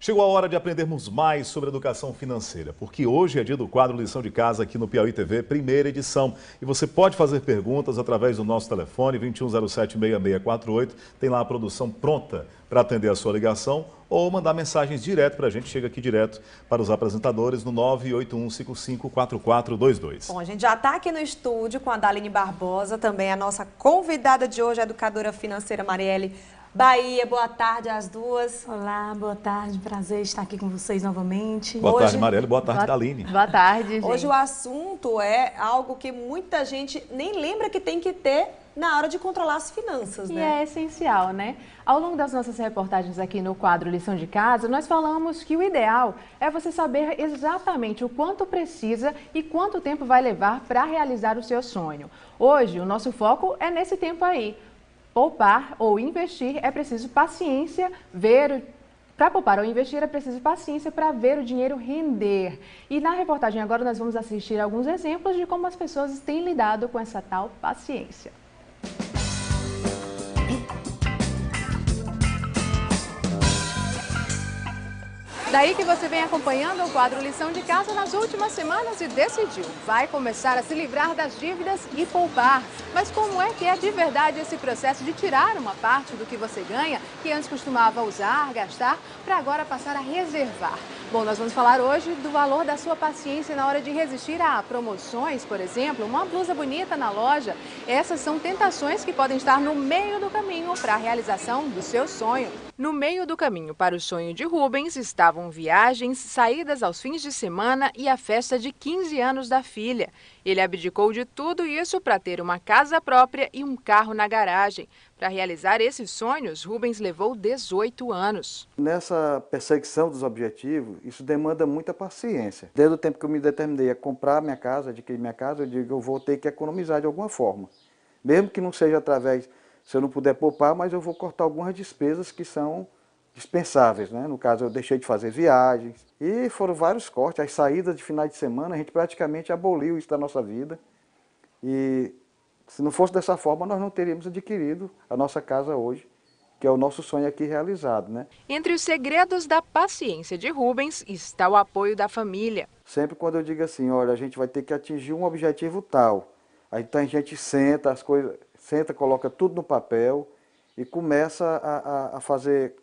Chegou a hora de aprendermos mais sobre educação financeira, porque hoje é dia do quadro Lição de Casa aqui no Piauí TV, primeira edição. E você pode fazer perguntas através do nosso telefone 2107-6648. Tem lá a produção pronta para atender a sua ligação ou mandar mensagens direto para a gente. Chega aqui direto para os apresentadores no 981554422. Bom, a gente já está aqui no estúdio com a Daline Barbosa, também a nossa convidada de hoje, a educadora financeira Marielle Bahia. Boa tarde às duas. Olá, boa tarde, prazer estar aqui com vocês novamente. Boa tarde, Marielle, boa tarde, Daline. Boa tarde, gente. Hoje o assunto é algo que muita gente nem lembra que tem que ter na hora de controlar as finanças, E né? é essencial, né? Ao longo das nossas reportagens aqui no quadro Lição de Casa, nós falamos que o ideal é você saber exatamente o quanto precisa e quanto tempo vai levar para realizar o seu sonho. Hoje, o nosso foco é nesse tempo aí. Poupar ou investir é preciso paciência, Para poupar ou investir é preciso paciência para ver o dinheiro render. E na reportagem agora nós vamos assistir alguns exemplos de como as pessoas têm lidado com essa tal paciência. Daí que você vem acompanhando o quadro Lição de Casa nas últimas semanas e decidiu. Vai começar a se livrar das dívidas e poupar. Mas como é que é de verdade esse processo de tirar uma parte do que você ganha, que antes costumava usar, gastar, para agora passar a reservar? Bom, nós vamos falar hoje do valor da sua paciência na hora de resistir a promoções, por exemplo, uma blusa bonita na loja. Essas são tentações que podem estar no meio do caminho para a realização do seu sonho. No meio do caminho para o sonho de Rubens estavam viagens, saídas aos fins de semana e a festa de 15 anos da filha. Ele abdicou de tudo isso para ter uma casa própria e um carro na garagem. Para realizar esses sonhos, Rubens levou 18 anos. Nessa perseguição dos objetivos, isso demanda muita paciência. Desde o tempo que eu me determinei a comprar minha casa, adquirir minha casa, eu digo que eu vou ter que economizar de alguma forma. Mesmo que não seja através, se eu não puder poupar, mas eu vou cortar algumas despesas que são dispensáveis, né? No caso, eu deixei de fazer viagens. E foram vários cortes. As saídas de finais de semana, a gente praticamente aboliu isso da nossa vida. E se não fosse dessa forma, nós não teríamos adquirido a nossa casa hoje, que é o nosso sonho aqui realizado, né? Entre os segredos da paciência de Rubens está o apoio da família. Sempre quando eu digo assim, olha, a gente vai ter que atingir um objetivo tal. Aí então a gente senta, coloca tudo no papel e começa a fazer,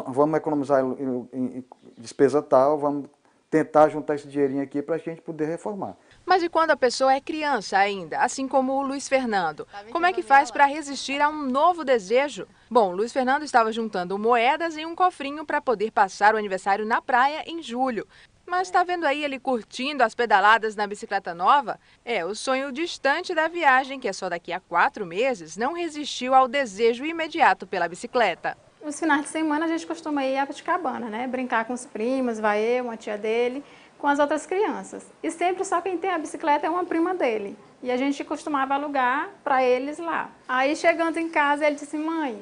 vamos economizar em despesa tal, vamos tentar juntar esse dinheirinho aqui para a gente poder reformar. Mas e quando a pessoa é criança ainda, assim como o Luiz Fernando? Como é que faz para resistir a um novo desejo? Bom, Luiz Fernando estava juntando moedas em um cofrinho para poder passar o aniversário na praia em julho. Mas está vendo aí ele curtindo as pedaladas na bicicleta nova? O sonho distante da viagem, que é só daqui a 4 meses, não resistiu ao desejo imediato pela bicicleta. Nos finais de semana a gente costuma ir a Copacabana, né? Brincar com os primos, vai eu, uma tia dele, com as outras crianças. E sempre só quem tem a bicicleta é uma prima dele. E a gente costumava alugar para eles lá. Aí chegando em casa ele disse, mãe,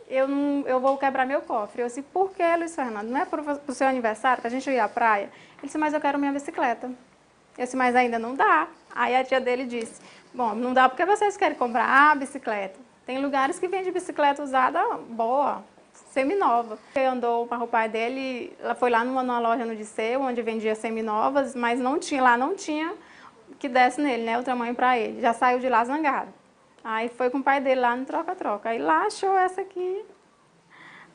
eu vou quebrar meu cofre. Eu disse, por que, Luiz Fernando? Não é para o seu aniversário, para a gente ir à praia? Ele disse, mas eu quero minha bicicleta. Eu disse, mas ainda não dá. Aí a tia dele disse, bom, não dá porque vocês querem comprar a bicicleta. Tem lugares que vendem bicicleta usada boa, seminova. Ele andou para o pai dele, foi lá numa loja no Disseu, onde vendia seminovas, mas não tinha que desse nele, né, o tamanho para ele. Já saiu de lá zangado. Aí foi com o pai dele lá no troca-troca. Aí lá achou essa aqui,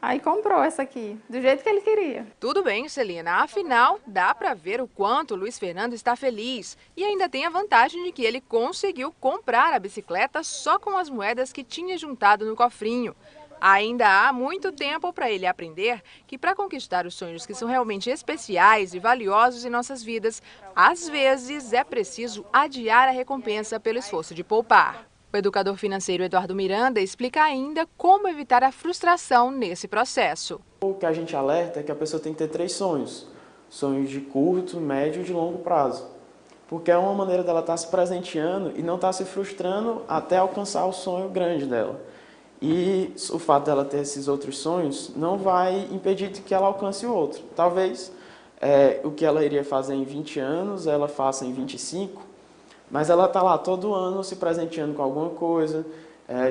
aí comprou essa aqui, do jeito que ele queria. Tudo bem, Celina. Afinal, dá para ver o quanto o Luiz Fernando está feliz. E ainda tem a vantagem de que ele conseguiu comprar a bicicleta só com as moedas que tinha juntado no cofrinho. Ainda há muito tempo para ele aprender que para conquistar os sonhos que são realmente especiais e valiosos em nossas vidas, às vezes é preciso adiar a recompensa pelo esforço de poupar. O educador financeiro Eduardo Miranda explica ainda como evitar a frustração nesse processo. O que a gente alerta é que a pessoa tem que ter 3 sonhos. Sonhos de curto, médio e de longo prazo. Porque é uma maneira dela estar se presenteando e não estar se frustrando até alcançar o sonho grande dela. E o fato dela ter esses outros sonhos não vai impedir de que ela alcance o outro. Talvez o que ela iria fazer em 20 anos, ela faça em 25, mas ela está lá todo ano se presenteando com alguma coisa,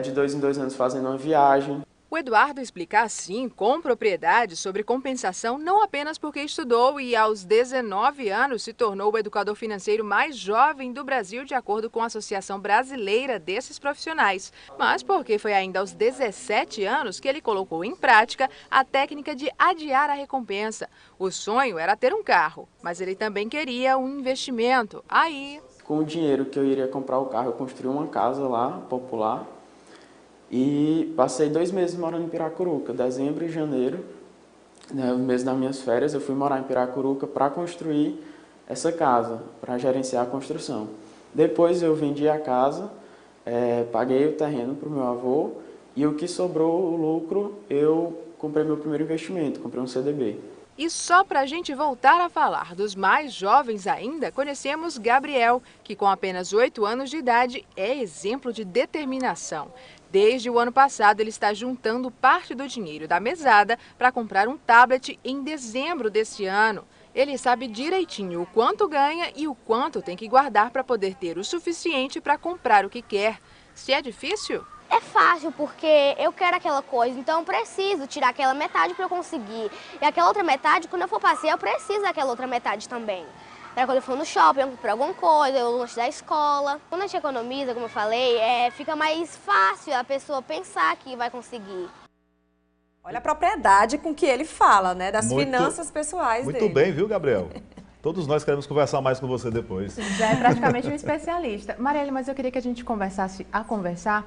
de 2 em 2 anos fazendo uma viagem. O Eduardo explica assim, com propriedade, sobre compensação, não apenas porque estudou e aos 19 anos se tornou o educador financeiro mais jovem do Brasil, de acordo com a Associação Brasileira desses profissionais, mas porque foi ainda aos 17 anos que ele colocou em prática a técnica de adiar a recompensa. O sonho era ter um carro, mas ele também queria um investimento. Aí, com o dinheiro que eu iria comprar o carro, eu construí uma casa lá, popular, e passei 2 meses morando em Piracuruca, dezembro e janeiro, né, os meses das minhas férias, eu fui morar em Piracuruca para construir essa casa, para gerenciar a construção. Depois eu vendi a casa, paguei o terreno para o meu avô, e o que sobrou, o lucro, eu comprei meu primeiro investimento, comprei um CDB. E só para a gente voltar a falar dos mais jovens ainda, conhecemos Gabriel, que com apenas 8 anos de idade é exemplo de determinação. Desde o ano passado, ele está juntando parte do dinheiro da mesada para comprar um tablet em dezembro deste ano. Ele sabe direitinho o quanto ganha e o quanto tem que guardar para poder ter o suficiente para comprar o que quer. Se é difícil? É fácil, porque eu quero aquela coisa, então eu preciso tirar aquela metade para eu conseguir. E aquela outra metade, quando eu for passear, eu preciso daquela outra metade também. Para quando eu for no shopping, eu compro alguma coisa, eu lanche da escola. Quando a gente economiza, como eu falei, fica mais fácil a pessoa pensar que vai conseguir. Olha a propriedade com que ele fala, né? Das finanças pessoais dele. Muito bem, viu, Gabriel? Todos nós queremos conversar mais com você depois. Já é praticamente um especialista. Marielle, mas eu queria que a gente começasse a conversar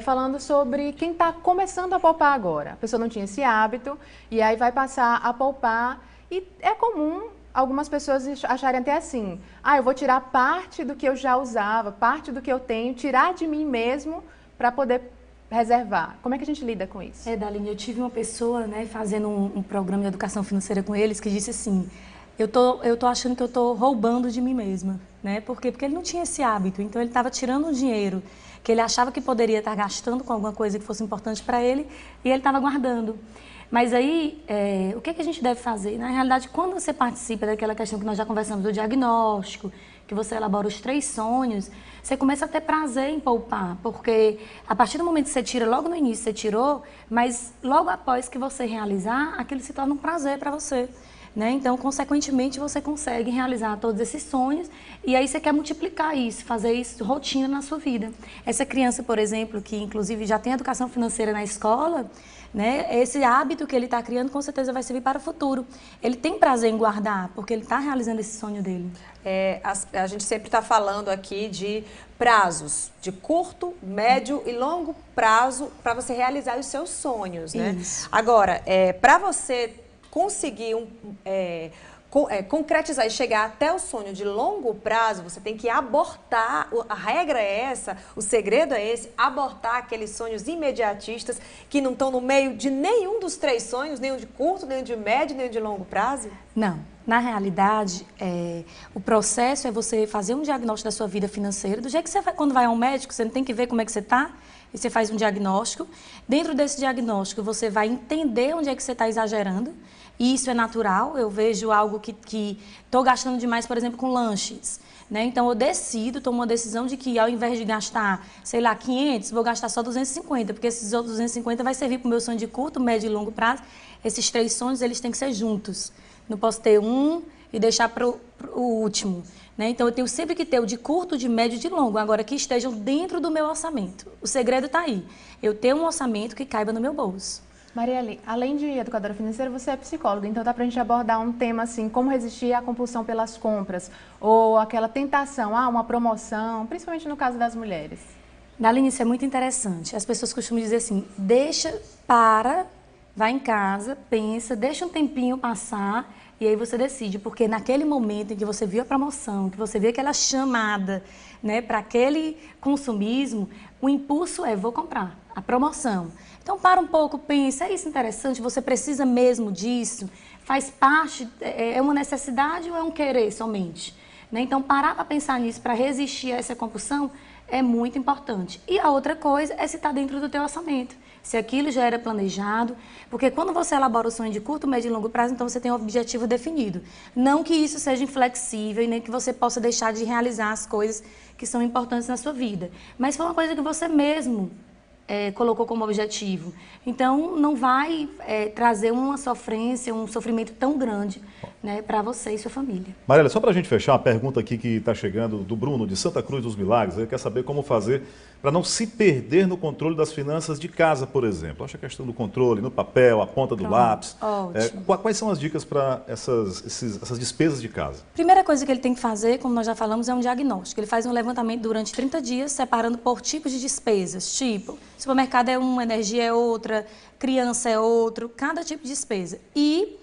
falando sobre quem está começando a poupar agora. A pessoa não tinha esse hábito e aí vai passar a poupar. E é comum algumas pessoas acharem até assim, eu vou tirar parte do que eu já usava, parte do que eu tenho, tirar de mim mesmo para poder reservar. Como é que a gente lida com isso? Daline, eu tive uma pessoa, né, fazendo um programa de educação financeira com eles que disse assim, eu tô achando que eu tô roubando de mim mesma, né? Por quê? Porque ele não tinha esse hábito, então ele estava tirando um dinheiro que ele achava que poderia estar gastando com alguma coisa que fosse importante para ele e ele estava guardando. Mas aí, o que a gente deve fazer? Na realidade, quando você participa daquela questão que nós já conversamos do diagnóstico, que você elabora os 3 sonhos, você começa a ter prazer em poupar, porque a partir do momento que você tira, logo no início você tirou, mas logo após que você realizar, aquilo se torna um prazer para você. Né? Então, consequentemente, você consegue realizar todos esses sonhos e aí você quer multiplicar isso, fazer isso rotina na sua vida. Essa criança, por exemplo, que inclusive já tem educação financeira na escola, né? Esse hábito que ele está criando com certeza vai servir para o futuro. Ele tem prazer em guardar, porque ele está realizando esse sonho dele. A gente sempre está falando aqui de prazos, de curto, médio e longo prazo para você realizar os seus sonhos, né? Isso. Agora, para você conseguir concretizar e chegar até o sonho de longo prazo, você tem que abortar, a regra é essa, o segredo é esse, abortar aqueles sonhos imediatistas que não estão no meio de nenhum dos 3 sonhos, nem o de curto, nem o de médio, nem o de longo prazo? Não. Na realidade, o processo é você fazer um diagnóstico da sua vida financeira, do jeito que você vai, quando vai ao médico, você não tem que ver como é que você está, e você faz um diagnóstico. Dentro desse diagnóstico, você vai entender onde é que você está exagerando, e isso é natural. Eu vejo algo que estou gastando demais, por exemplo, com lanches. Né? Então, eu tomo uma decisão de que ao invés de gastar, sei lá, 500, vou gastar só 250, porque esses outros 250 vai servir para o meu sonho de curto, médio e longo prazo. Esses 3 sonhos, eles têm que ser juntos. Não posso ter um e deixar para o último. Né? Então, eu tenho sempre que ter o de curto, de médio e de longo, agora que estejam dentro do meu orçamento. O segredo está aí. Eu tenho um orçamento que caiba no meu bolso. Marielle, além de educadora financeira, você é psicóloga, então dá para a gente abordar um tema assim, como resistir à compulsão pelas compras, ou aquela tentação, uma promoção, principalmente no caso das mulheres. Daline, isso é muito interessante. As pessoas costumam dizer assim, vai em casa, pensa, deixa um tempinho passar e aí você decide, porque naquele momento em que você viu a promoção, que você viu aquela chamada, né, para aquele consumismo, o impulso vou comprar, a promoção. Então, para um pouco, pensa, é isso interessante? Você precisa mesmo disso? Faz parte, é uma necessidade ou é um querer somente? Né? Então, parar para pensar nisso, para resistir a essa compulsão, é muito importante. E a outra coisa é se está dentro do teu orçamento, se aquilo já era planejado, porque quando você elabora o sonho de curto, médio e longo prazo, então você tem um objetivo definido. Não que isso seja inflexível e nem que você possa deixar de realizar as coisas que são importantes na sua vida, mas foi uma coisa que você mesmo colocou como objetivo. Então, não vai trazer uma sofrência, um sofrimento tão grande, né, para você e sua família. Marielle, só para a gente fechar, uma pergunta aqui que está chegando do Bruno, de Santa Cruz dos Milagres. Ele quer saber como fazer para não se perder no controle das finanças de casa, por exemplo. Acho a questão do controle, no papel, a ponta do lápis. Quais são as dicas para essas despesas de casa? Primeira coisa que ele tem que fazer, como nós já falamos, é um diagnóstico. Ele faz um levantamento durante 30 dias, separando por tipos de despesas. Tipo, supermercado é uma, energia é outra, criança é outro, cada tipo de despesa. E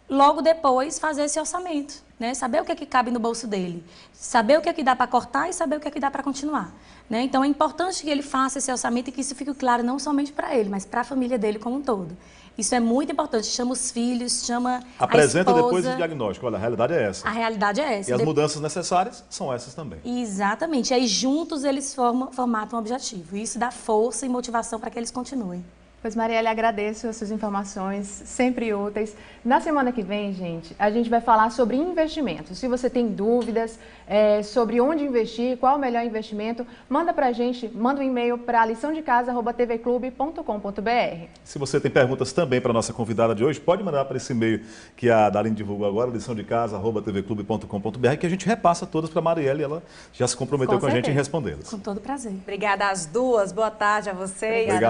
logo depois fazer esse orçamento, né? Saber o que é que cabe no bolso dele, saber o que é que dá para cortar e saber o que é que dá para continuar, né? Então é importante que ele faça esse orçamento e que isso fique claro não somente para ele, mas para a família dele como um todo. Isso é muito importante. Chama os filhos, chama Apresenta a esposa. Depois do diagnóstico. Olha, a realidade é essa. A realidade é essa. E as mudanças necessárias são essas também. Exatamente. Aí juntos eles formatam um objetivo. E isso dá força e motivação para que eles continuem. Pois, Marielle, agradeço as suas informações, sempre úteis. Na semana que vem, gente, a gente vai falar sobre investimentos. Se você tem dúvidas sobre onde investir, qual o melhor investimento, manda pra gente, manda um e-mail para liçãodecasa@tvclube.com.br. Se você tem perguntas também para a nossa convidada de hoje, pode mandar para esse e-mail que a Daline divulgou agora, liçãodecasa@tvclube.com.br, que a gente repassa todas para a Marielle, ela já se comprometeu com a gente em respondê-las. Com todo prazer. Obrigada às duas, boa tarde a vocês. Obrigado.